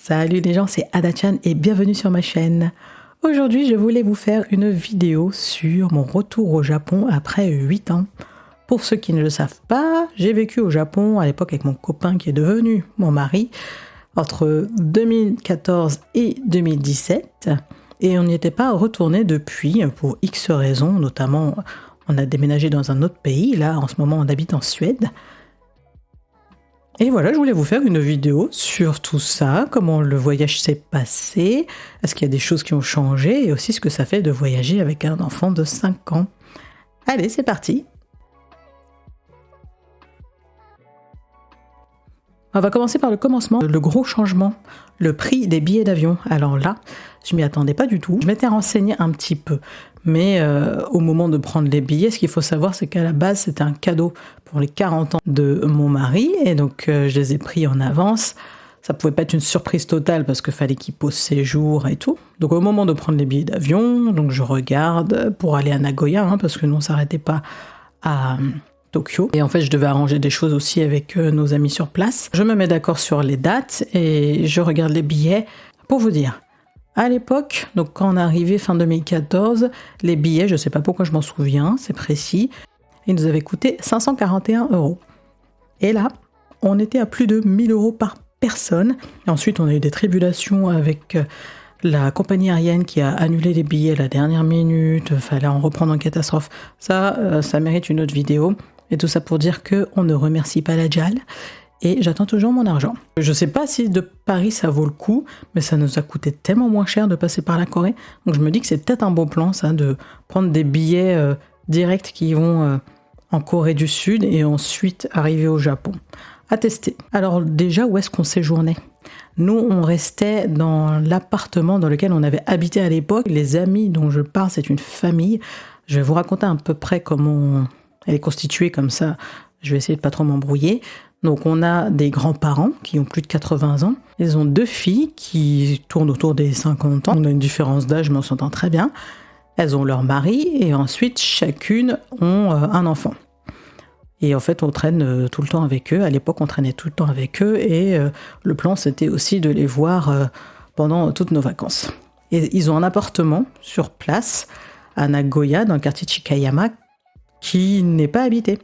Salut les gens, c'est Ada-chan et bienvenue sur ma chaîne. Aujourd'hui, je voulais vous faire une vidéo sur mon retour au Japon après 8 ans. Pour ceux qui ne le savent pas, j'ai vécu au Japon à l'époque avec mon copain qui est devenu mon mari entre 2014 et 2017 et on n'y était pas retourné depuis pour X raisons, notamment on a déménagé dans un autre pays, là en ce moment on habite en Suède. Et voilà, je voulais vous faire une vidéo sur tout ça, comment le voyage s'est passé, est-ce qu'il y a des choses qui ont changé, et aussi ce que ça fait de voyager avec un enfant de 5 ans. Allez, c'est parti! On va commencer par le commencement, le gros changement, le prix des billets d'avion. Alors là, je m'y attendais pas du tout. Je m'étais renseignée un petit peu, mais au moment de prendre les billets, ce qu'il faut savoir, c'est qu'à la base, c'était un cadeau pour les 40 ans de mon mari, et donc je les ai pris en avance. Ça pouvait pas être une surprise totale parce qu'il fallait qu'il pose ses jours et tout. Donc au moment de prendre les billets d'avion, donc je regarde pour aller à Nagoya, parce que nous on s'arrêtait pas à Tokyo. Et en fait, je devais arranger des choses aussi avec nos amis sur place. Je me mets d'accord sur les dates et je regarde les billets. Pour vous dire, à l'époque, donc quand on est arrivé fin 2014, les billets, je sais pas pourquoi je m'en souviens, c'est précis, ils nous avaient coûté 541 €. Et là, on était à plus de 1000 € par personne. Et ensuite, on a eu des tribulations avec la compagnie aérienne qui a annulé les billets à la dernière minute, fallait en reprendre en catastrophe. Ça mérite une autre vidéo. Et tout ça pour dire qu'on ne remercie pas la JAL. Et j'attends toujours mon argent. Je sais pas si de Paris ça vaut le coup, mais ça nous a coûté tellement moins cher de passer par la Corée. Donc je me dis que c'est peut-être un bon plan, ça, de prendre des billets directs qui vont en Corée du Sud et ensuite arriver au Japon. À tester. Alors déjà, où est-ce qu'on séjournait ? Nous, on restait dans l'appartement dans lequel on avait habité à l'époque. Les amis dont je parle, c'est une famille. Je vais vous raconter à peu près comment elle est constituée, comme ça, je vais essayer de pas trop m'embrouiller. Donc on a des grands-parents qui ont plus de 80 ans. Ils ont 2 filles qui tournent autour des 50 ans. On a une différence d'âge, mais on s'entend très bien. Elles ont leur mari et ensuite chacune ont un enfant. Et en fait, on traîne tout le temps avec eux. À l'époque, on traînait tout le temps avec eux et le plan, c'était aussi de les voir pendant toutes nos vacances. Et ils ont un appartement sur place à Nagoya, dans le quartier de Chikayama, qui n'est pas habité.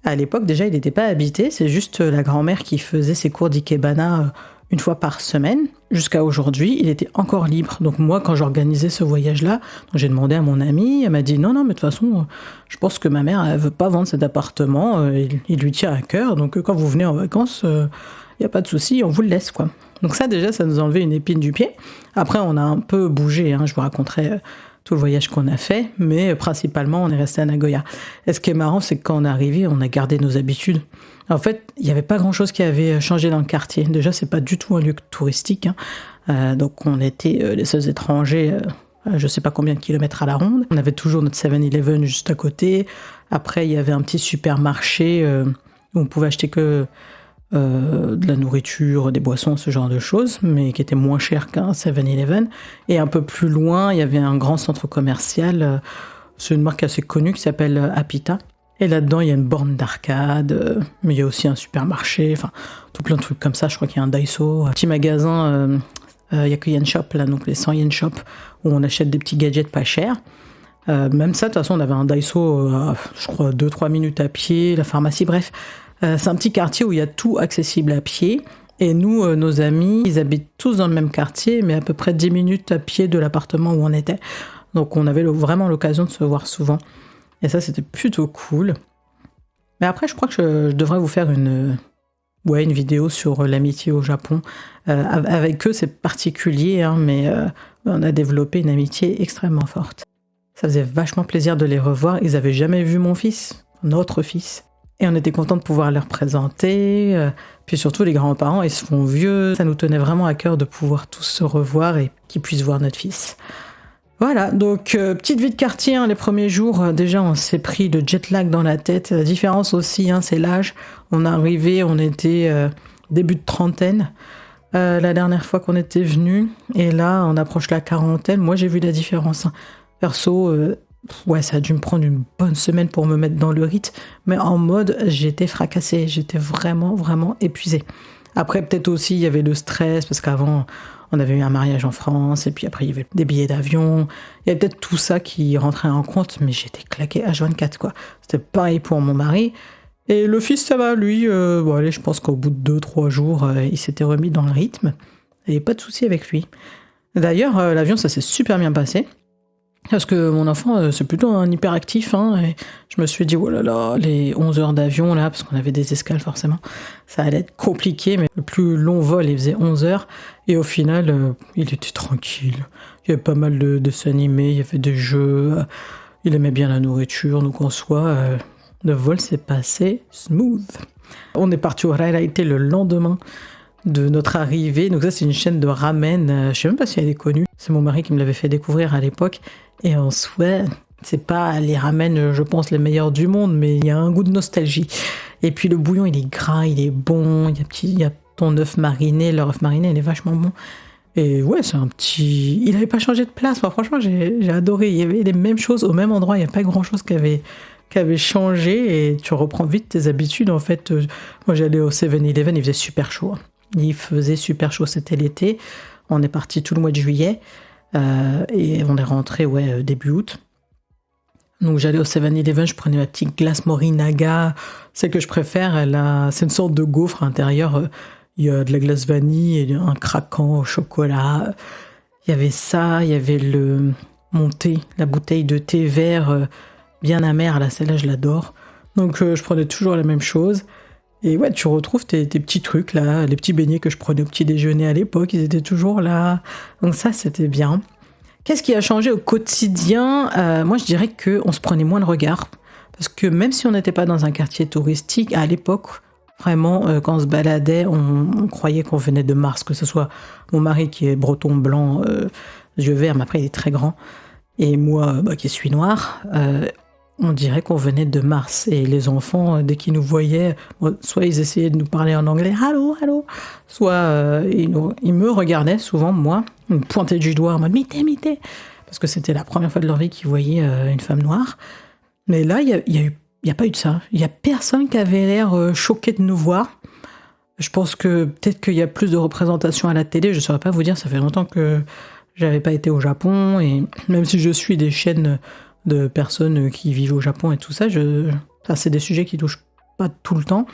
À l'époque, déjà, il n'était pas habité. C'est juste la grand-mère qui faisait ses cours d'ikebana une fois par semaine. Jusqu'à aujourd'hui, il était encore libre. Donc moi, quand j'organisais ce voyage-là, j'ai demandé à mon amie, elle m'a dit non, mais de toute façon, je pense que ma mère, elle veut pas vendre cet appartement. Il lui tient à cœur. Donc quand vous venez en vacances, il n'y a pas de souci, on vous le laisse, quoi. Donc ça, déjà, ça nous enlevait une épine du pied. Après, on a un peu bougé. Je vous raconterai tout le voyage qu'on a fait, mais principalement, on est resté à Nagoya. Et ce qui est marrant, c'est que quand on est arrivé, on a gardé nos habitudes. En fait, il n'y avait pas grand-chose qui avait changé dans le quartier. Déjà, c'est pas du tout un lieu touristique. Donc, on était les seuls étrangers, je ne sais pas combien de kilomètres à la ronde. On avait toujours notre 7-Eleven juste à côté. Après, il y avait un petit supermarché où on pouvait acheter que de la nourriture, des boissons, ce genre de choses, mais qui était moins cher qu'un 7-Eleven. Et un peu plus loin, il y avait un grand centre commercial, c'est une marque assez connue qui s'appelle Apita. Et là-dedans, il y a une borne d'arcade, mais il y a aussi un supermarché, enfin, tout plein de trucs comme ça. Je crois qu'il y a un Daiso, un petit magasin, Yakuyen Shop, là, donc les 100 yen shop, où on achète des petits gadgets pas chers. Même ça, de toute façon, on avait un Daiso, je crois, 2-3 minutes à pied, la pharmacie, bref. C'est un petit quartier où il y a tout accessible à pied. Et nous, nos amis, ils habitent tous dans le même quartier, mais à peu près 10 minutes à pied de l'appartement où on était. Donc on avait vraiment l'occasion de se voir souvent. Et ça, c'était plutôt cool. Mais après, je crois que je devrais vous faire une vidéo sur l'amitié au Japon. Avec eux, c'est particulier, mais on a développé une amitié extrêmement forte. Ça faisait vachement plaisir de les revoir. Ils n'avaient jamais vu mon fils, notre fils. Et on était contents de pouvoir les représenter. Puis surtout, les grands-parents, ils se font vieux. Ça nous tenait vraiment à cœur de pouvoir tous se revoir et qu'ils puissent voir notre fils. Voilà, donc petite vie de quartier, les premiers jours, déjà on s'est pris le jet lag dans la tête. La différence aussi, c'est l'âge. On est arrivé, on était début de trentaine la dernière fois qu'on était venu. Et là, on approche la quarantaine. Moi, j'ai vu la différence. Perso, ça a dû me prendre une bonne semaine pour me mettre dans le rythme. Mais en mode, j'étais fracassée. J'étais vraiment, vraiment épuisée. Après, peut-être aussi, il y avait le stress, parce qu'avant, on avait eu un mariage en France, et puis après, il y avait des billets d'avion. Il y avait peut-être tout ça qui rentrait en compte, mais j'étais claquée H24, quoi. C'était pareil pour mon mari. Et le fils, ça va, lui, bon, allez, je pense qu'au bout de 2-3 jours, il s'était remis dans le rythme. Et pas de souci avec lui. D'ailleurs, l'avion, ça s'est super bien passé. Parce que mon enfant, c'est plutôt un hyperactif, hein, et je me suis dit, oh là là, les 11 heures d'avion, là, parce qu'on avait des escales forcément, ça allait être compliqué, mais le plus long vol, il faisait 11 heures, et au final, il était tranquille. Il y avait pas mal de dessins animés, il y avait des jeux, il aimait bien la nourriture, donc en soi, le vol s'est passé smooth. On est parti au Rairaite le lendemain de notre arrivée, donc ça c'est une chaîne de ramen, je sais même pas si elle est connue, c'est mon mari qui me l'avait fait découvrir à l'époque, et en soi, c'est pas les ramen, je pense, les meilleurs du monde, mais il y a un goût de nostalgie. Et puis le bouillon, il est gras, il est bon, il y a ton œuf mariné, leur œuf mariné, il est vachement bon. Et ouais, c'est un petit... Il avait pas changé de place, moi, franchement, j'ai adoré. Il y avait les mêmes choses au même endroit, il n'y a pas grand-chose qui avait changé, et tu reprends vite tes habitudes, en fait. Moi, j'allais au 7-Eleven, il faisait super chaud. Il faisait super chaud, c'était l'été. On est parti tout le mois de juillet. Et on est rentré début août. Donc j'allais au 7-Eleven, je prenais ma petite glace Morinaga, celle que je préfère, c'est une sorte de gaufre à l'intérieur, il y a de la glace vanille et un craquant au chocolat. Il y avait ça, il y avait mon thé, la bouteille de thé vert bien amer, là, celle-là je l'adore. Donc je prenais toujours la même chose. Et ouais, tu retrouves tes petits trucs là, les petits beignets que je prenais au petit déjeuner à l'époque, ils étaient toujours là. Donc ça, c'était bien. Qu'est-ce qui a changé au quotidien ? Moi, je dirais qu'on se prenait moins le regard. Parce que même si on n'était pas dans un quartier touristique, à l'époque, vraiment, quand on se baladait, on croyait qu'on venait de Mars. Que ce soit mon mari qui est breton blanc, yeux verts, mais après il est très grand, et moi qui suis noire, on dirait qu'on venait de Mars. Et les enfants, dès qu'ils nous voyaient, soit ils essayaient de nous parler en anglais, allô, allô, soit ils me regardaient souvent, moi, ils me pointaient du doigt en mode mité, mité, parce que c'était la première fois de leur vie qu'ils voyaient une femme noire. Mais là, il y a pas eu de ça. Il y a personne qui avait l'air choqué de nous voir. Je pense que peut-être qu'il y a plus de représentation à la télé, je ne saurais pas vous dire, ça fait longtemps que j'avais pas été au Japon, et même si je suis des chaînes de personnes qui vivent au Japon et tout ça, c'est des sujets qui touchent pas tout le temps,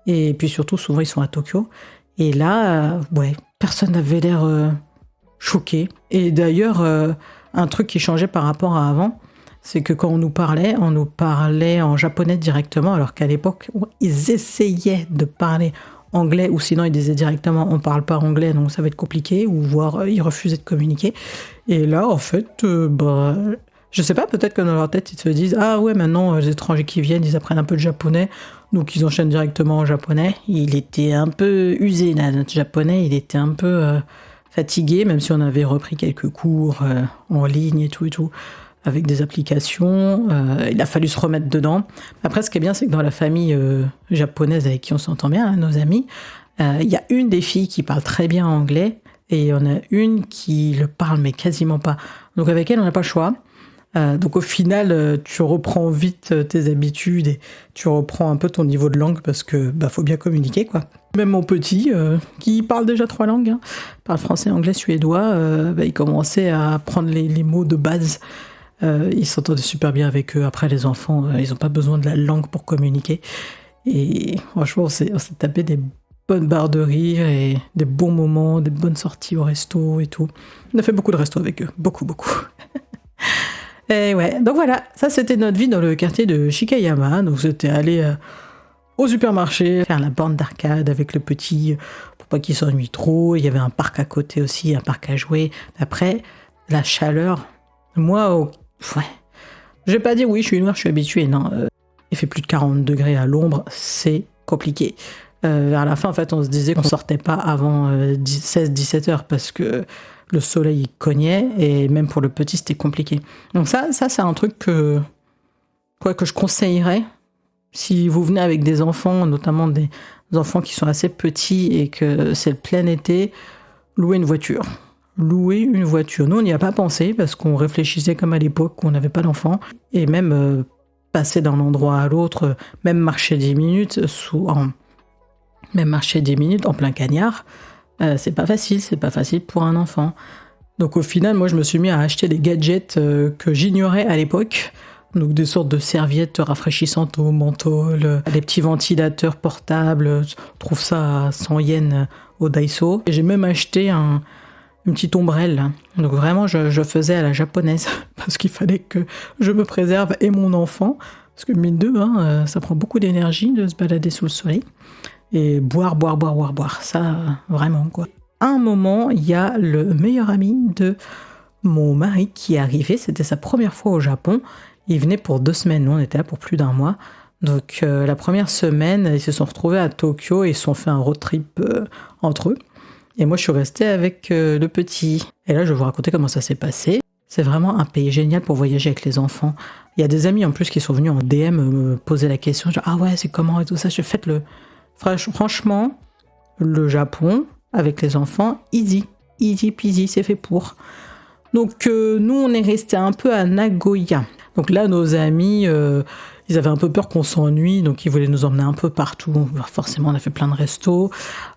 et puis surtout souvent ils sont à Tokyo, et là personne n'avait l'air choqué. Et d'ailleurs un truc qui changeait par rapport à avant, c'est que quand on nous parlait en japonais directement, alors qu'à l'époque ils essayaient de parler anglais, ou sinon ils disaient directement on parle pas anglais, donc ça va être compliqué, ou voire ils refusaient de communiquer. Et là en fait je sais pas, peut-être que dans leur tête, ils se disent « Ah ouais, maintenant, les étrangers qui viennent, ils apprennent un peu de japonais. » Donc, ils enchaînent directement en japonais. Il était un peu usé, là, notre japonais. Il était un peu fatigué, même si on avait repris quelques cours en ligne et tout, avec des applications. Il a fallu se remettre dedans. Après, ce qui est bien, c'est que dans la famille japonaise avec qui on s'entend bien, hein, nos amis, il y a une des filles qui parle très bien anglais, et il y en a une qui le parle, mais quasiment pas. Donc, avec elle, on n'a pas le choix. Donc au final, tu reprends vite tes habitudes et tu reprends un peu ton niveau de langue, parce que faut bien communiquer, quoi. Même mon petit, qui parle déjà 3 langues, hein, parle français, anglais, suédois, il commençait à prendre les mots de base. Il s'entendait super bien avec eux. Après, les enfants, ils n'ont pas besoin de la langue pour communiquer. Et franchement, on s'est tapé des bonnes barres de rire et des bons moments, des bonnes sorties au resto et tout. On a fait beaucoup de restos avec eux, beaucoup. Et ouais, donc voilà, ça c'était notre vie dans le quartier de Shikayama. Donc c'était aller au supermarché, faire la borne d'arcade avec le petit, pour pas qu'il s'ennuie trop. Il y avait un parc à côté aussi, un parc à jouer. Après, la chaleur, moi, je vais pas dire oui, je suis noire, je suis habituée, non. Il fait plus de 40 degrés à l'ombre, c'est compliqué. Vers la fin, en fait, on se disait qu'on sortait pas avant 16-17 heures, parce que le soleil il cognait, et même pour le petit c'était compliqué. Donc ça c'est un truc que je conseillerais si vous venez avec des enfants, notamment des enfants qui sont assez petits et que c'est le plein été. Louer une voiture. Nous on n'y a pas pensé, parce qu'on réfléchissait comme à l'époque où on n'avait pas d'enfants, et même passer d'un endroit à l'autre, même marcher 10 minutes Même marcher 10 minutes en plein cagnard, c'est pas facile pour un enfant. Donc au final, moi je me suis mis à acheter des gadgets que j'ignorais à l'époque. Donc des sortes de serviettes rafraîchissantes au menthol, des petits ventilateurs portables, on trouve ça à 100 yens au Daiso. Et j'ai même acheté une petite ombrelle. Donc vraiment, je faisais à la japonaise, parce qu'il fallait que je me préserve et mon enfant, parce que mine de ça prend beaucoup d'énergie de se balader sous le soleil. Et boire, ça vraiment quoi. À un moment, il y a le meilleur ami de mon mari qui est arrivé, c'était sa première fois au Japon. Il venait pour 2 semaines, nous on était là pour plus d'1 mois. Donc la première semaine, ils se sont retrouvés à Tokyo et ils se sont fait un road trip entre eux. Et moi je suis restée avec le petit. Et là je vais vous raconter comment ça s'est passé. C'est vraiment un pays génial pour voyager avec les enfants. Il y a des amis en plus qui sont venus en DM me poser la question, genre ah ouais c'est comment et tout ça. Je fais franchement, le Japon avec les enfants, easy peasy, c'est fait pour. Donc nous on est resté un peu à Nagoya. Donc là nos amis, ils avaient un peu peur qu'on s'ennuie, donc ils voulaient nous emmener un peu partout. Forcément on a fait plein de restos.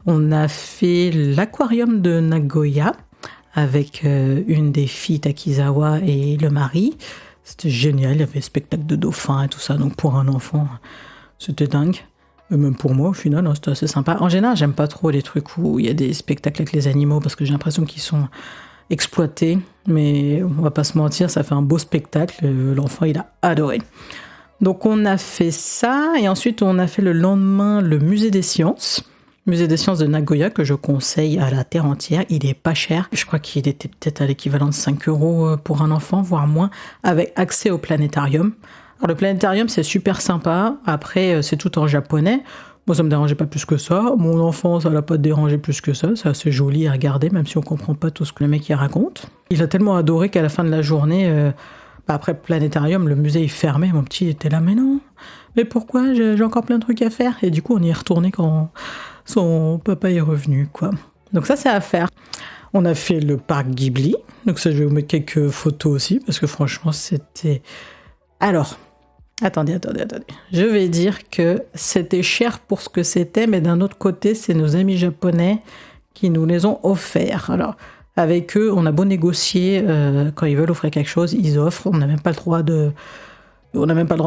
On a fait l'aquarium de Nagoya avec une des filles Takizawa et le mari. C'était génial, il y avait spectacle de dauphins et tout ça, donc pour un enfant c'était dingue. Même pour moi, au final, c'était assez sympa. En général, j'aime pas trop les trucs où il y a des spectacles avec les animaux parce que j'ai l'impression qu'ils sont exploités. Mais on va pas se mentir, ça fait un beau spectacle. L'enfant, il a adoré. Donc, on a fait ça. Et ensuite, on a fait le lendemain le musée des sciences. Musée des sciences de Nagoya que je conseille à la terre entière. Il est pas cher. Je crois qu'il était peut-être à l'équivalent de 5 € pour un enfant, voire moins, avec accès au planétarium. Alors le planétarium c'est super sympa, après c'est tout en japonais, moi ça me dérangeait pas plus que ça, mon enfant ça l'a pas dérangé plus que ça, c'est assez joli à regarder même si on comprend pas tout ce que le mec y raconte. Il a tellement adoré qu'à la fin de la journée, après le planétarium, le musée est fermé, mon petit était là mais non, mais pourquoi j'ai encore plein de trucs à faire, et du coup on y est retourné quand son papa est revenu quoi. Donc ça c'est à faire. On a fait le parc Ghibli, donc ça je vais vous mettre quelques photos aussi parce que franchement c'était... Alors... Attendez. Je vais dire que c'était cher pour ce que c'était, mais d'un autre côté, c'est nos amis japonais qui nous les ont offerts. Alors, avec eux, on a beau négocier, quand ils veulent offrir quelque chose, ils offrent. On n'a même pas le droit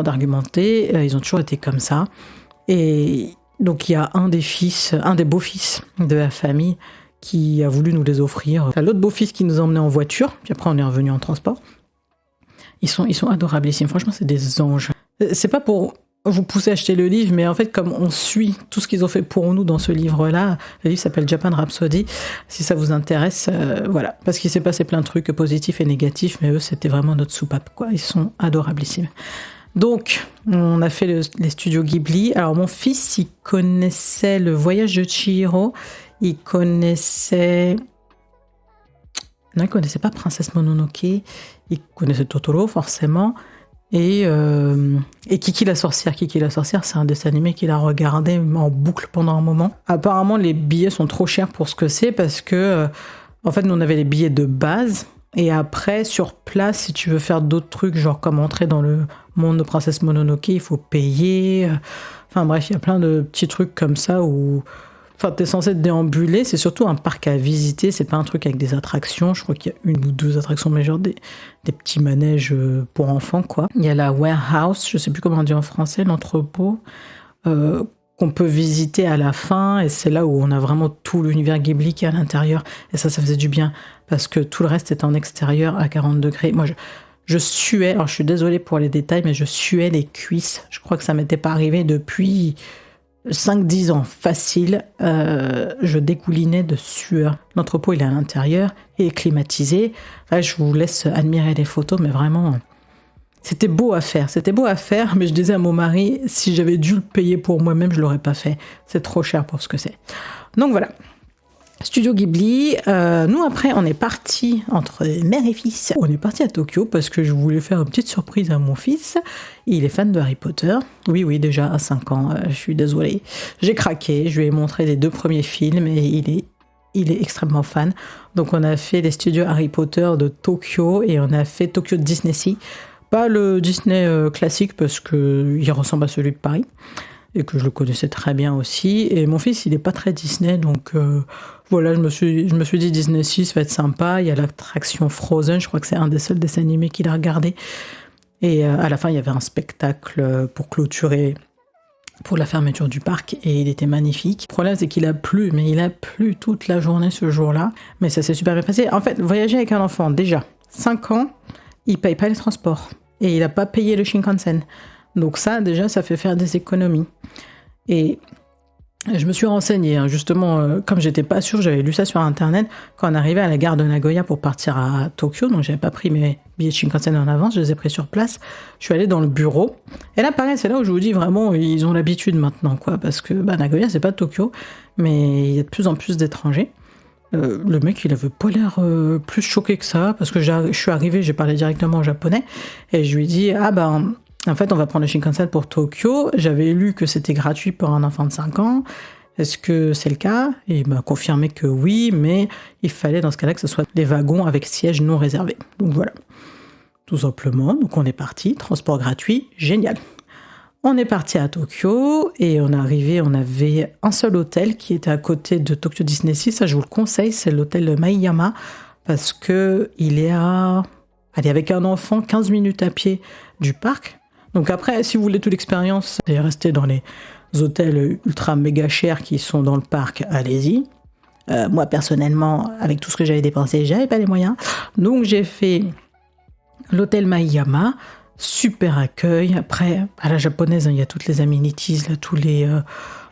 d'argumenter. Ils ont toujours été comme ça. Et donc, il y a un des beaux-fils de la famille qui a voulu nous les offrir. L'autre beau-fils qui nous a emmenés en voiture, puis après on est revenu en transport. Ils sont adorablissimes. Franchement, c'est des anges. C'est pas pour vous pousser à acheter le livre, mais en fait, comme on suit tout ce qu'ils ont fait pour nous dans ce livre-là, le livre s'appelle Japan Rhapsody, si ça vous intéresse, voilà. Parce qu'il s'est passé plein de trucs positifs et négatifs, mais eux, c'était vraiment notre soupape, quoi. Ils sont adorablissimes. Donc, on a fait les studios Ghibli. Alors, mon fils, il connaissait le voyage de Chihiro, il connaissait... Non, il connaissait pas Princesse Mononoke, il connaissait Totoro, forcément, et Kiki la sorcière. Kiki la sorcière, c'est un dessin animé qu'il a regardé en boucle pendant un moment. Apparemment, les billets sont trop chers pour ce que c'est, parce que, en fait, nous, on avait les billets de base, et après, sur place, si tu veux faire d'autres trucs, genre comme entrer dans le monde de Princesse Mononoke, il faut payer. Enfin bref, il y a plein de petits trucs comme ça où... Enfin, t'es censé te déambuler, c'est surtout un parc à visiter, c'est pas un truc avec des attractions. Je crois qu'il y a 1 ou 2 attractions, mais genre des petits manèges pour enfants, quoi. Il y a la warehouse, je sais plus comment on dit en français, l'entrepôt, qu'on peut visiter à la fin, et c'est là où on a vraiment tout l'univers Ghibli qui est à l'intérieur, et ça faisait du bien, parce que tout le reste est en extérieur à 40 degrés. Moi, je suais, alors je suis désolée pour les détails, mais je suais les cuisses. Je crois que ça m'était pas arrivé depuis... 5-10 ans, facile, je dégoulinais de sueur. L'entrepôt, il est à l'intérieur, il est climatisé. Là, je vous laisse admirer les photos, mais vraiment, c'était beau à faire, mais je disais à mon mari, si j'avais dû le payer pour moi-même, je l'aurais pas fait. C'est trop cher pour ce que c'est. Donc voilà. Studio Ghibli, nous après on est partis entre mère et fils, on est partis à Tokyo parce que je voulais faire une petite surprise à mon fils, il est fan de Harry Potter, oui déjà à 5 ans, je suis désolée, j'ai craqué, je lui ai montré les 2 premiers films et il est extrêmement fan, donc on a fait les studios Harry Potter de Tokyo et on a fait Tokyo Disney Sea, pas le Disney classique parce qu'il ressemble à celui de Paris, et que je le connaissais très bien aussi. Et mon fils, il n'est pas très Disney, donc voilà, je me suis dit Disney 6 va être sympa. Il y a l'attraction Frozen, je crois que c'est un des seuls dessins animés qu'il a regardé. Et à la fin, il y avait un spectacle pour clôturer, pour la fermeture du parc, et il était magnifique. Le problème, c'est qu'il a plu, mais il a plu toute la journée ce jour-là. Mais ça s'est super bien passé. En fait, voyager avec un enfant, déjà, 5 ans, il paye pas les transports. Et il n'a pas payé le Shinkansen. Donc ça, déjà, ça fait faire des économies. Et je me suis renseignée, hein, justement, comme j'étais pas sûre, j'avais lu ça sur Internet, quand on arrivait à la gare de Nagoya pour partir à Tokyo, donc j'avais pas pris mes billets de Shinkansen en avance, je les ai pris sur place, je suis allée dans le bureau, et là, pareil, c'est là où je vous dis vraiment, ils ont l'habitude maintenant, quoi, parce que Nagoya, c'est pas Tokyo, mais il y a de plus en plus d'étrangers. Le mec, il avait pas l'air plus choqué que ça, parce que je suis arrivée, j'ai parlé directement en japonais, et je lui ai dit, en fait, on va prendre le Shinkansen pour Tokyo. J'avais lu que c'était gratuit pour un enfant de 5 ans. Est-ce que c'est le cas? Et il m'a confirmé que oui, mais il fallait dans ce cas-là que ce soit des wagons avec sièges non réservés. Donc voilà, tout simplement. Donc on est parti, transport gratuit, génial. On est parti à Tokyo et on est arrivé, on avait un seul hôtel qui était à côté de Tokyo Disney Sea. Ça, je vous le conseille, c'est l'hôtel Maiyama parce que il est avec un enfant, 15 minutes à pied du parc. Donc après, si vous voulez toute l'expérience et rester dans les hôtels ultra méga chers qui sont dans le parc, allez-y. Moi, personnellement, avec tout ce que j'avais dépensé, j'avais pas les moyens. Donc j'ai fait l'hôtel Maiyama, super accueil. Après, à la japonaise, il y a toutes les amenities, là, tous les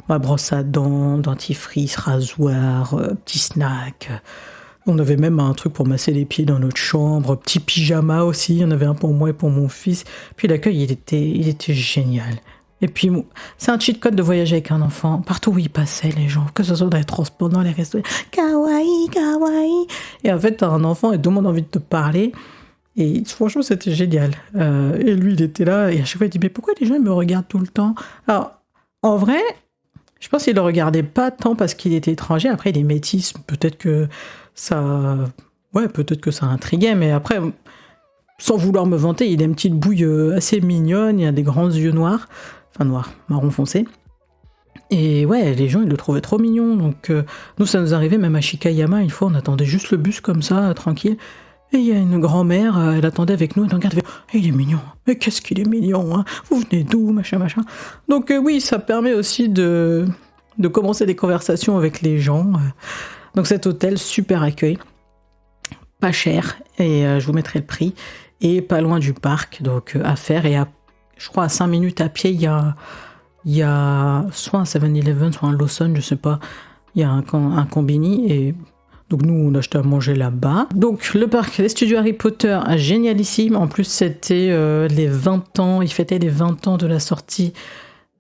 brosse à dents, dentifrice, rasoir, petits snacks. On avait même un truc pour masser les pieds dans notre chambre, petit pyjama aussi, il y en avait un pour moi et pour mon fils. Puis l'accueil, il était génial. Et puis, c'est un cheat code de voyager avec un enfant. Partout où il passait, les gens, que ce soit dans les transports, dans les restaurants, kawaii, kawaii. Et en fait, t'as un enfant et tout le monde a envie de te parler. Et franchement, c'était génial. Et lui, il était là, et à chaque fois, il dit, mais pourquoi les gens ils me regardent tout le temps? Alors, en vrai, je pense qu'il le regardait pas tant parce qu'il était étranger. Après, il est métis, peut-être que ça intriguait, mais après, sans vouloir me vanter, il a une petite bouille assez mignonne, il a des grands yeux noirs, marron foncé. Et ouais, les gens, ils le trouvaient trop mignon. Donc, nous, ça nous arrivait même à Shikayama, une fois, on attendait juste le bus comme ça, tranquille. Et il y a une grand-mère, elle attendait avec nous, elle regarde, elle fait, il est mignon, mais qu'est-ce qu'il est mignon, hein, vous venez d'où, machin. Donc oui, ça permet aussi de commencer des conversations avec les gens. Donc cet hôtel, super accueil, pas cher, et je vous mettrai le prix, et pas loin du parc, donc à faire, et je crois à 5 minutes à pied, il y a soit un 7-Eleven, soit un Lawson, je sais pas, il y a un combini, et donc nous, on achetait à manger là-bas. Donc le parc, les studios Harry Potter, génialissime. En plus, c'était les 20 ans, ils fêtaient les 20 ans de la sortie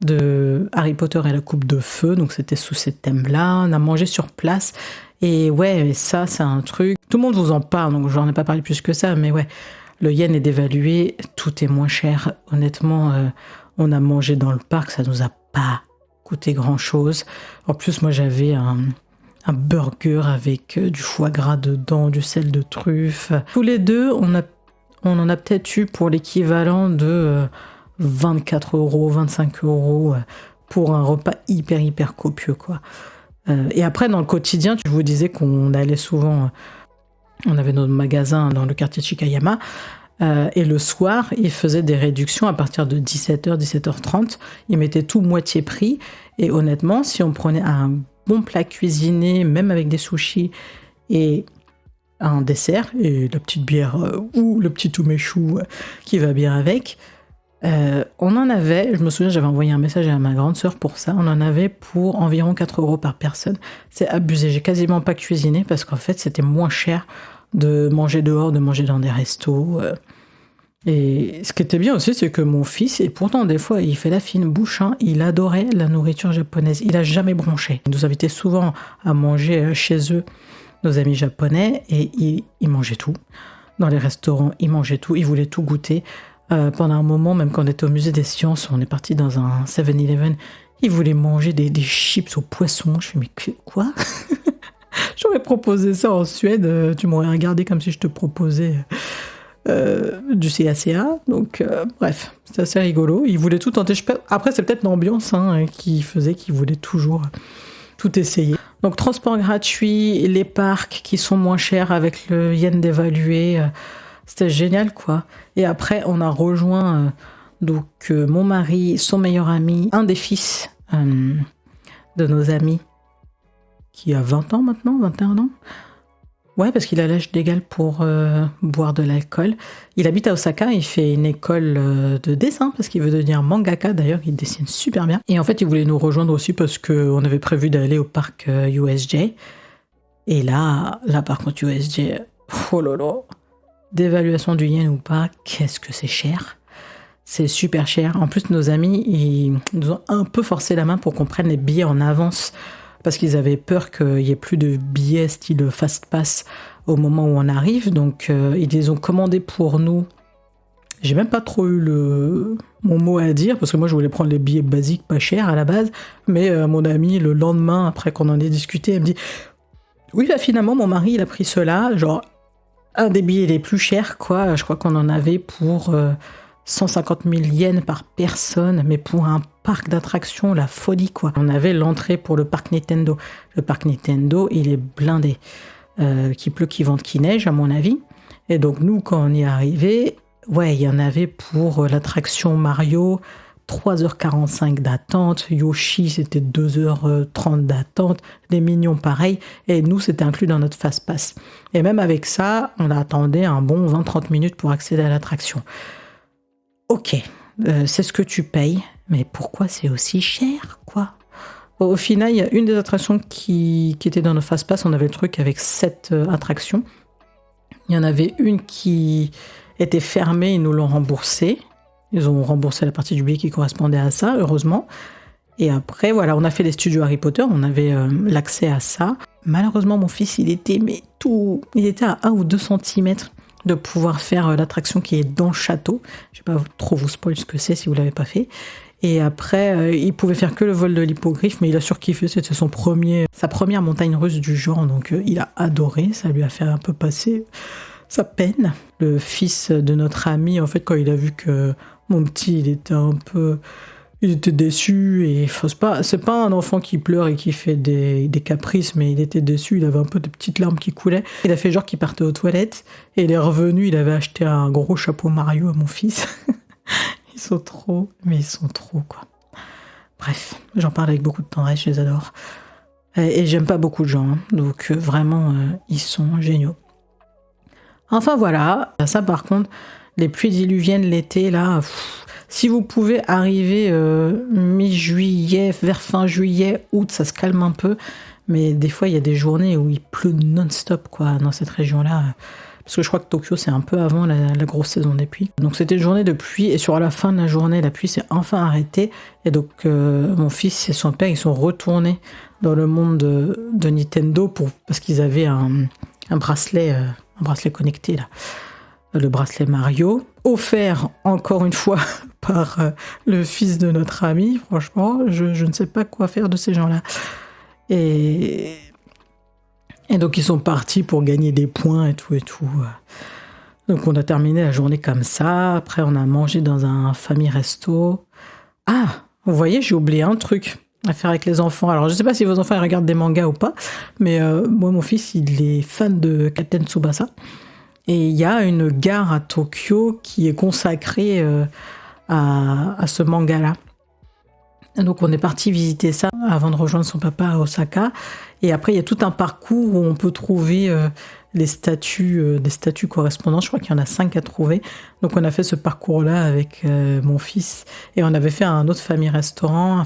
de Harry Potter et la Coupe de Feu. Donc c'était sous ces thèmes-là. On a mangé sur place. Et ouais, ça, c'est un truc. Tout le monde vous en parle, donc j'en ai pas parlé plus que ça. Mais ouais, le yen est dévalué, tout est moins cher. Honnêtement, on a mangé dans le parc, ça nous a pas coûté grand-chose. En plus, moi, j'avais un burger avec du foie gras dedans, du sel de truffe. Tous les deux, on en a peut-être eu pour l'équivalent de 24 €, 25 € pour un repas hyper copieux, quoi. Et après, dans le quotidien, je vous disais qu'on allait souvent... on avait notre magasin dans le quartier de Shikayama. Et le soir, ils faisaient des réductions à partir de 17h, 17h30. Ils mettaient tout moitié prix. Et honnêtement, si on prenait un bon plat cuisiné, même avec des sushis et un dessert, et la petite bière ou le petit umeshu qui va bien avec, on en avait, je me souviens, j'avais envoyé un message à ma grande sœur pour ça, on en avait pour environ 4 € par personne. C'est abusé, j'ai quasiment pas cuisiné parce qu'en fait, c'était moins cher de manger dehors, de manger dans des restos. Et ce qui était bien aussi, c'est que mon fils, et pourtant des fois il fait la fine bouche, hein, il adorait la nourriture japonaise, il a jamais bronché. Il nous invitait souvent à manger chez eux, nos amis japonais, et il mangeait tout. Dans les restaurants, il mangeait tout, il voulait tout goûter. Pendant un moment, même quand on était au musée des sciences, on est parti dans un 7-Eleven, il voulait manger des chips au poisson. Je fais, mais quoi? J'aurais proposé ça en Suède, tu m'aurais regardé comme si je te proposais du CACA. Donc, bref, c'est assez rigolo. Ils voulaient tout tenter. Après, c'est peut-être l'ambiance qui faisait qu'ils voulaient toujours tout essayer. Donc, transport gratuit, les parcs qui sont moins chers avec le yen dévalué. C'était génial, quoi. Et après, on a rejoint mon mari, son meilleur ami, un des fils de nos amis qui a 20 ans maintenant, 21 ans. Ouais, parce qu'il a l'âge légal pour boire de l'alcool. Il habite à Osaka, il fait une école de dessin parce qu'il veut devenir mangaka. D'ailleurs, il dessine super bien. Et en fait, il voulait nous rejoindre aussi parce qu'on avait prévu d'aller au parc USJ. Et là, par contre, USJ, oh là là, d'évaluation du yen ou pas, qu'est-ce que c'est cher. C'est super cher. En plus, nos amis, ils nous ont un peu forcé la main pour qu'on prenne les billets en avance. Parce qu'ils avaient peur qu'il n'y ait plus de billets style Fast Pass au moment où on arrive. Donc, ils les ont commandés pour nous. J'ai même pas trop eu mon mot à dire, parce que moi, je voulais prendre les billets basiques pas chers à la base. Mais mon ami, le lendemain, après qu'on en ait discuté, elle me dit « Oui, bah, finalement, mon mari, il a pris cela. Genre, un des billets les plus chers, quoi. Je crois qu'on en avait pour 150 000 yens par personne, mais pour un parc d'attractions, la folie, quoi. On avait l'entrée pour le parc Nintendo. Le parc Nintendo, il est blindé. Qu'il pleut, qu'il vente, qu'il neige, à mon avis. Et donc, nous, quand on y est arrivé, ouais, il y en avait pour l'attraction Mario, 3h45 d'attente. Yoshi, c'était 2h30 d'attente. Les Minions, pareil. Et nous, c'était inclus dans notre Fast Pass. Et même avec ça, on attendait un bon 20-30 minutes pour accéder à l'attraction. Ok, c'est ce que tu payes, mais pourquoi c'est aussi cher, quoi? Au final, il y a une des attractions qui était dans nos Fast Pass. On avait le truc avec 7 attractions. Il y en avait une qui était fermée, ils nous l'ont remboursée. Ils ont remboursé la partie du billet qui correspondait à ça, heureusement. Et après, voilà, on a fait les studios Harry Potter, on avait l'accès à ça. Malheureusement, mon fils, il était à 1 ou 2 centimètres de pouvoir faire l'attraction qui est dans le château. Je ne vais pas trop vous spoil ce que c'est si vous ne l'avez pas fait. Et après, il pouvait faire que le vol de l'hippogriffe, mais il a surkiffé, c'était sa première montagne russe du genre, donc il a adoré, ça lui a fait un peu passer sa peine. Le fils de notre ami, en fait, quand il a vu que mon petit, il était déçu, et c'est pas un enfant qui pleure et qui fait des caprices, mais il était déçu, il avait un peu de petites larmes qui coulaient. Il a fait genre qu'il partait aux toilettes, et il est revenu, il avait acheté un gros chapeau Mario à mon fils. Ils sont trop, quoi. Bref, j'en parle avec beaucoup de tendresse, je les adore. Et j'aime pas beaucoup de gens, donc vraiment, ils sont géniaux. Enfin voilà, ça par contre, les pluies diluviennes l'été, là... Si vous pouvez arriver mi-juillet, vers fin juillet, août, ça se calme un peu. Mais des fois, il y a des journées où il pleut non-stop, quoi, dans cette région-là. Parce que je crois que Tokyo, c'est un peu avant la grosse saison des pluies. Donc c'était une journée de pluie, et sur la fin de la journée, la pluie s'est enfin arrêtée. Et donc mon fils et son père, ils sont retournés dans le monde de Nintendo parce qu'ils avaient un bracelet connecté, là. Le bracelet Mario, offert encore une fois par le fils de notre ami. Franchement, je ne sais pas quoi faire de ces gens-là. Et donc ils sont partis pour gagner des points et tout. Donc on a terminé la journée comme ça. Après on a mangé dans un famille resto. Ah, vous voyez, j'ai oublié un truc à faire avec les enfants. Alors je ne sais pas si vos enfants ils regardent des mangas ou pas, mais moi mon fils il est fan de Captain Tsubasa. Et il y a une gare à Tokyo qui est consacrée à ce manga-là. Donc on est parti visiter ça avant de rejoindre son papa à Osaka. Et après, il y a tout un parcours où on peut trouver des statues correspondantes. Je crois qu'il y en a 5 à trouver. Donc on a fait ce parcours-là avec mon fils. Et on avait fait un autre family restaurant.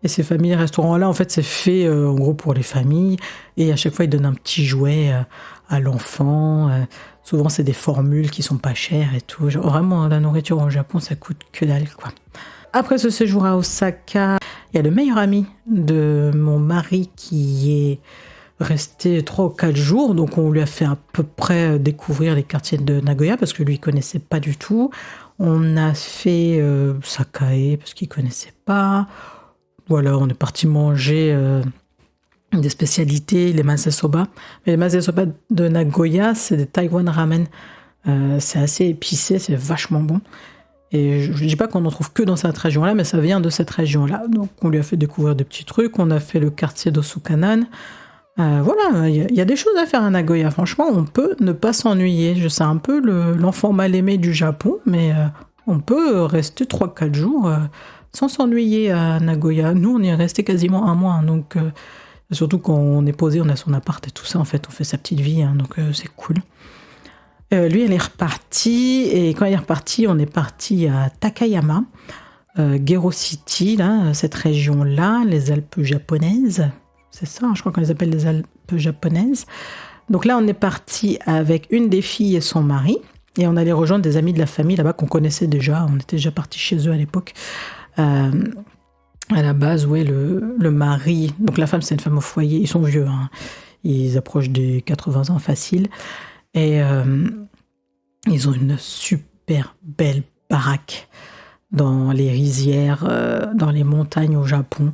Et ces familles restaurants-là, en fait, c'est fait en gros pour les familles. Et à chaque fois, ils donnent un petit jouet à l'enfant. Souvent, c'est des formules qui sont pas chères et tout. Genre, vraiment, la nourriture au Japon, ça coûte que dalle, quoi. Après ce séjour à Osaka, il y a le meilleur ami de mon mari qui est resté 3 ou 4 jours. Donc, on lui a fait à peu près découvrir les quartiers de Nagoya parce que lui, il connaissait pas du tout. On a fait Sakae parce qu'il connaissait pas. Voilà, on est parti manger des spécialités, les maze soba. Mais les maze soba de Nagoya, c'est des Taiwan ramen. C'est assez épicé, c'est vachement bon. Et je ne dis pas qu'on en trouve que dans cette région-là, mais ça vient de cette région-là. Donc on lui a fait découvrir des petits trucs, on a fait le quartier d'Osukanan. Voilà, il y a des choses à faire à Nagoya. Franchement, on peut ne pas s'ennuyer. C'est un peu l'enfant mal aimé du Japon, mais on peut rester 3-4 jours sans s'ennuyer à Nagoya. Nous, on y est resté quasiment un mois, donc surtout quand on est posé, on a son appart et tout ça, en fait, on fait sa petite vie, hein, donc c'est cool. Lui, elle est repartie, et quand elle est repartie, on est parti à Takayama, Gero City, là, cette région-là, les Alpes japonaises. C'est ça, hein, je crois qu'on les appelle les Alpes japonaises. Donc là, on est parti avec une des filles et son mari, et on allait rejoindre des amis de la famille là-bas qu'on connaissait déjà. On était déjà partis chez eux à l'époque. À la base, ouais, le mari, donc la femme, c'est une femme au foyer. Ils sont vieux, hein. Ils approchent des 80 ans facile. Et ils ont une super belle baraque dans les rizières, dans les montagnes au Japon.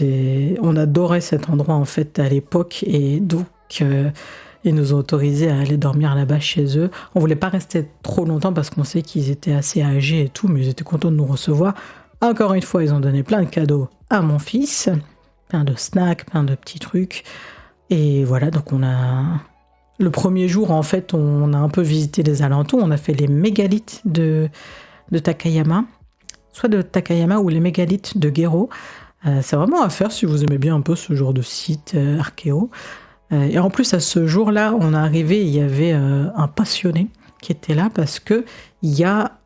On adorait cet endroit en fait à l'époque, et donc ils nous ont autorisés à aller dormir là-bas chez eux. On voulait pas rester trop longtemps parce qu'on sait qu'ils étaient assez âgés et tout, mais ils étaient contents de nous recevoir. Encore une fois, ils ont donné plein de cadeaux à mon fils, plein de snacks, plein de petits trucs. Et voilà, donc le premier jour, en fait, on a un peu visité les alentours. On a fait les mégalithes de Takayama, soit de Takayama ou les mégalithes de Gero. C'est vraiment à faire si vous aimez bien un peu ce genre de site archéo. Et en plus, à ce jour-là, on est arrivé, il y avait un passionné qui était là parce que il y a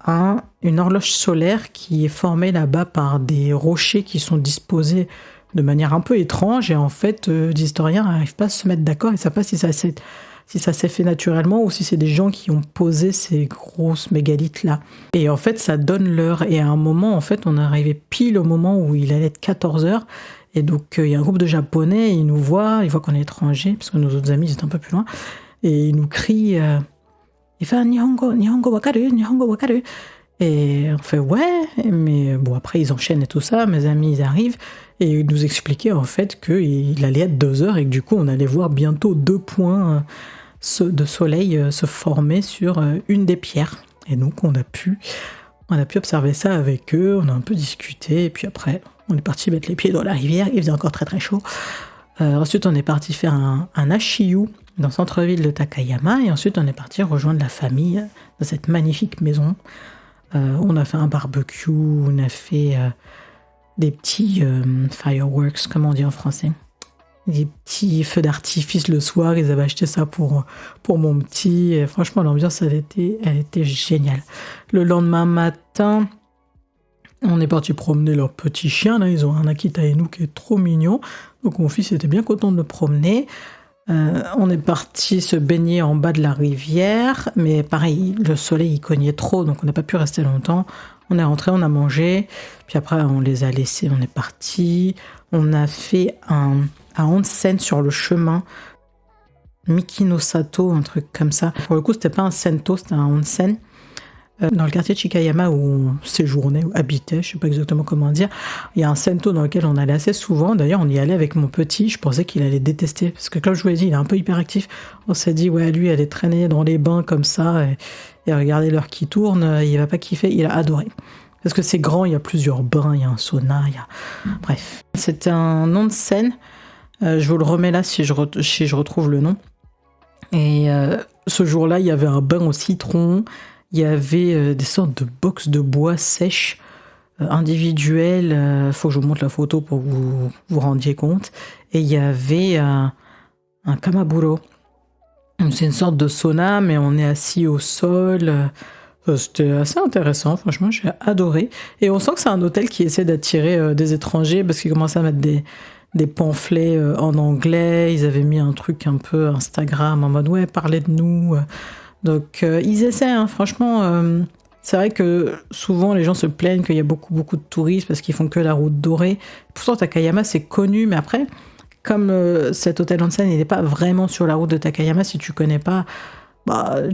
une horloge solaire qui est formée là-bas par des rochers qui sont disposés de manière un peu étrange. Et en fait, les historiens n'arrivent pas à se mettre d'accord. Ils ne savent pas si ça s'est fait naturellement ou si c'est des gens qui ont posé ces grosses mégalithes-là. Et en fait, ça donne l'heure. Et à un moment, en fait, on est arrivé pile au moment où il allait être 14h. Et donc, il y a un groupe de Japonais, ils nous voient, ils voient qu'on est étrangers, parce que nos autres amis, ils étaient un peu plus loin. Et ils nous crient, il fait « Nihongo wakaru, Nihongo wakaru ». Et on fait « ouais », mais bon, après, ils enchaînent et tout ça. Mes amis, ils arrivent. Et ils nous expliquaient, en fait, qu'il allait être 2h et que du coup, on allait voir bientôt 2 points de soleil se former sur une des pierres. Et donc on a pu observer ça avec eux, on a un peu discuté, et puis après on est parti mettre les pieds dans la rivière, il faisait encore très très chaud. Ensuite on est parti faire un ashiyu dans le centre-ville de Takayama, et ensuite on est parti rejoindre la famille dans cette magnifique maison. On a fait un barbecue, on a fait des petits fireworks, comment on dit en français, des petits feux d'artifice le soir. Ils avaient acheté ça pour mon petit. Et franchement, l'ambiance, elle était géniale. Le lendemain matin, on est parti promener leur petit chien. Là, ils ont un Akita Inu qui est trop mignon. Donc mon fils était bien content de le promener. On est parti se baigner en bas de la rivière. Mais pareil, le soleil, il cognait trop. Donc on n'a pas pu rester longtemps. On est rentré, on a mangé. Puis après, on les a laissés, on est parti. On a fait un onsen sur le chemin, Mikinosato, un truc comme ça. Pour le coup, c'était pas un sento, c'était un onsen. Dans le quartier de Chikayama où on séjournait, ou habitait, je sais pas exactement comment dire, il y a un sento dans lequel on allait assez souvent. D'ailleurs, on y allait avec mon petit, je pensais qu'il allait détester, parce que comme je vous l'ai dit, il est un peu hyperactif. On s'est dit, ouais, lui, aller traîner dans les bains comme ça, et regarder l'heure qui tourne, il va pas kiffer, il a adoré. Parce que c'est grand, il y a plusieurs bains, il y a un sauna, Bref. C'était un onsen. Je vous le remets là si je retrouve le nom. Et ce jour-là, il y avait un bain au citron, il y avait des sortes de box de bois sèches individuelles. Faut que je vous montre la photo pour que vous vous rendiez compte. Et il y avait un kamaburo. C'est une sorte de sauna, mais on est assis au sol. C'était assez intéressant, franchement, j'ai adoré. Et on sent que c'est un hôtel qui essaie d'attirer des étrangers parce qu'ils commencent à mettre des pamphlets en anglais. Ils avaient mis un truc un peu Instagram en mode ouais, parlez de nous. Donc ils essaient, hein, franchement. C'est vrai que souvent les gens se plaignent qu'il y a beaucoup beaucoup de touristes parce qu'ils font que la route dorée. Pourtant Takayama c'est connu, mais après comme cet hôtel onsen il n'est pas vraiment sur la route de Takayama, si tu connais pas,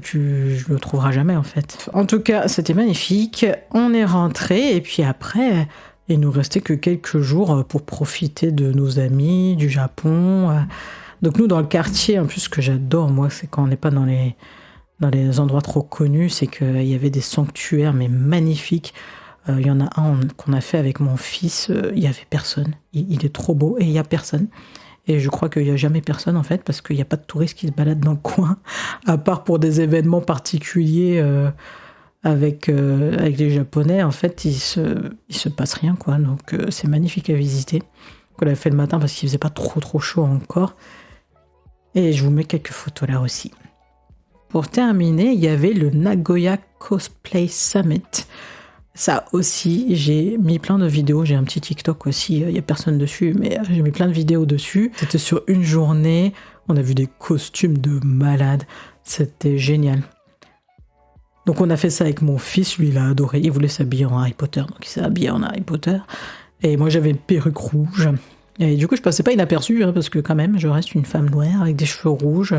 tu le trouveras jamais en fait. En tout cas c'était magnifique. On est rentré et puis après il nous restait que quelques jours pour profiter de nos amis du Japon. Donc nous dans le quartier, en plus ce que j'adore moi, c'est quand on n'est pas dans dans les endroits trop connus, c'est qu'il y avait des sanctuaires, mais magnifiques. Il y en a un qu'on a fait avec mon fils, il n'y avait personne. Il est trop beau et il n'y a personne. Et je crois qu'il n'y a jamais personne en fait, parce qu'il n'y a pas de touristes qui se baladent dans le coin, à part pour des événements particuliers avec les Japonais. En fait, il se passe rien, quoi. Donc c'est magnifique à visiter. On l'a fait le matin parce qu'il faisait pas trop chaud encore. Et je vous mets quelques photos là aussi. Pour terminer, il y avait le Nagoya Cosplay Summit. Ça aussi, j'ai mis plein de vidéos. J'ai un petit TikTok aussi, il n'y a personne dessus, mais j'ai mis plein de vidéos dessus. C'était sur une journée, on a vu des costumes de malades. C'était génial. Donc on a fait ça avec mon fils, lui il a adoré, il voulait s'habiller en Harry Potter, donc il s'est habillé en Harry Potter. Et moi j'avais une perruque rouge. Et du coup je passais pas inaperçu, hein, parce que quand même je reste une femme noire avec des cheveux rouges.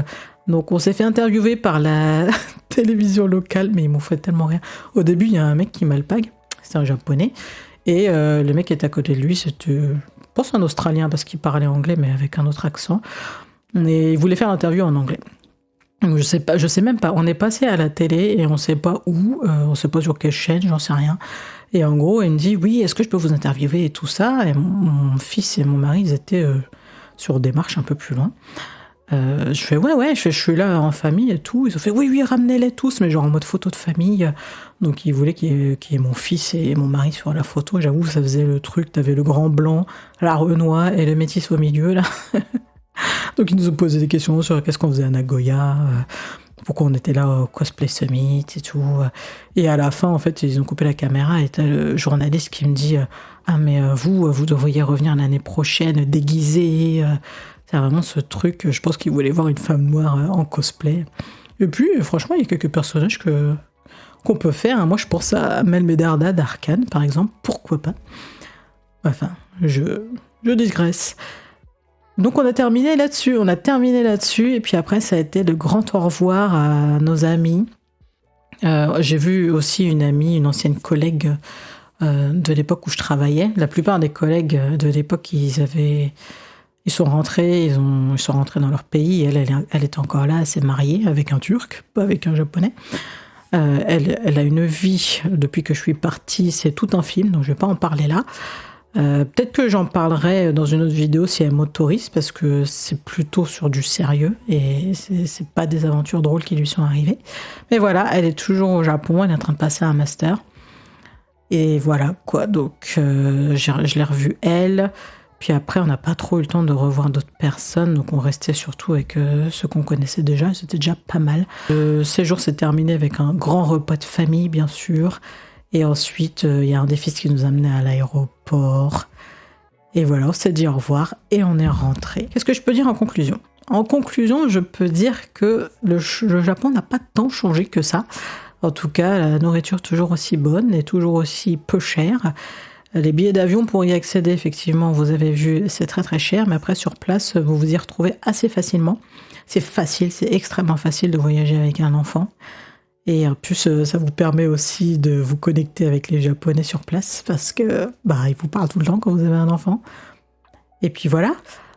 Donc on s'est fait interviewer par la télévision locale, mais ils m'ont fait tellement rire. Au début il y a un mec qui m'alpague, c'est un japonais, et le mec qui était à côté de lui, c'était, je pense, un Australien, parce qu'il parlait anglais mais avec un autre accent. Et il voulait faire l'interview en anglais. Je sais même pas. On est passé à la télé et on sait pas où, on sait pas sur quelle chaîne, j'en sais rien. Et en gros, il me dit oui, est-ce que je peux vous interviewer et tout ça. Et mon fils et mon mari, ils étaient sur des marches un peu plus loin. Je fais ouais, je suis là en famille et tout. Ils ont fait oui, ramenez-les tous, mais genre en mode photo de famille. Donc ils voulaient qu'il y ait mon fils et mon mari sur la photo. J'avoue, ça faisait le truc. T'avais le grand blanc, la Renoir et le métis au milieu là. Donc ils nous ont posé des questions sur qu'est-ce qu'on faisait à Nagoya, pourquoi on était là au Cosplay Summit et tout. Et à la fin, en fait, ils ont coupé la caméra et t'as le journaliste qui me dit ah mais vous devriez revenir l'année prochaine déguisé. C'est vraiment ce truc, je pense qu'ils voulaient voir une femme noire en cosplay. Et puis, franchement, il y a quelques personnages qu'on peut faire. Moi, je pense à Mel Medarda d'Arcane, par exemple. Pourquoi pas? Enfin, je digresse. Donc on a terminé là-dessus, et puis après ça a été le grand au revoir à nos amis. J'ai vu aussi une amie, une ancienne collègue de l'époque où je travaillais. La plupart des collègues de l'époque, ils sont rentrés dans leur pays. Elle était encore là, elle s'est mariée avec un Turc, pas avec un Japonais. Elle a une vie depuis que je suis partie, c'est tout un film, donc je vais pas en parler là. Peut-être que j'en parlerai dans une autre vidéo si elle m'autorise, parce que c'est plutôt sur du sérieux et c'est pas des aventures drôles qui lui sont arrivées. Mais voilà, elle est toujours au Japon, elle est en train de passer un master. Et voilà quoi, donc je l'ai revue elle. Puis après, on n'a pas trop eu le temps de revoir d'autres personnes, donc on restait surtout avec ceux qu'on connaissait déjà, c'était déjà pas mal. Le séjour s'est terminé avec un grand repas de famille, bien sûr. Et ensuite, il y a un des fils qui nous a amenés à l'aéroport. Et voilà, on s'est dit au revoir et on est rentré. Qu'est-ce que je peux dire en conclusion? En conclusion, je peux dire que le Japon n'a pas tant changé que ça. En tout cas, la nourriture toujours aussi bonne et toujours aussi peu chère. Les billets d'avion pour y accéder, effectivement, vous avez vu, c'est très cher. Mais après, sur place, vous vous y retrouvez assez facilement. C'est facile, c'est extrêmement facile de voyager avec un enfant. Et en plus, ça vous permet aussi de vous connecter avec les Japonais sur place, parce que ils vous parlent tout le temps quand vous avez un enfant. Et puis voilà.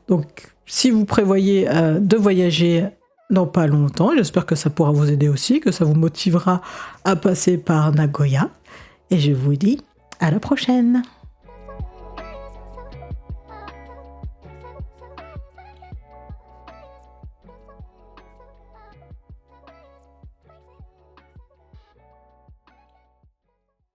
Donc, si vous prévoyez de voyager dans pas longtemps, j'espère que ça pourra vous aider aussi, que ça vous motivera à passer par Nagoya. Et je vous dis à la prochaine.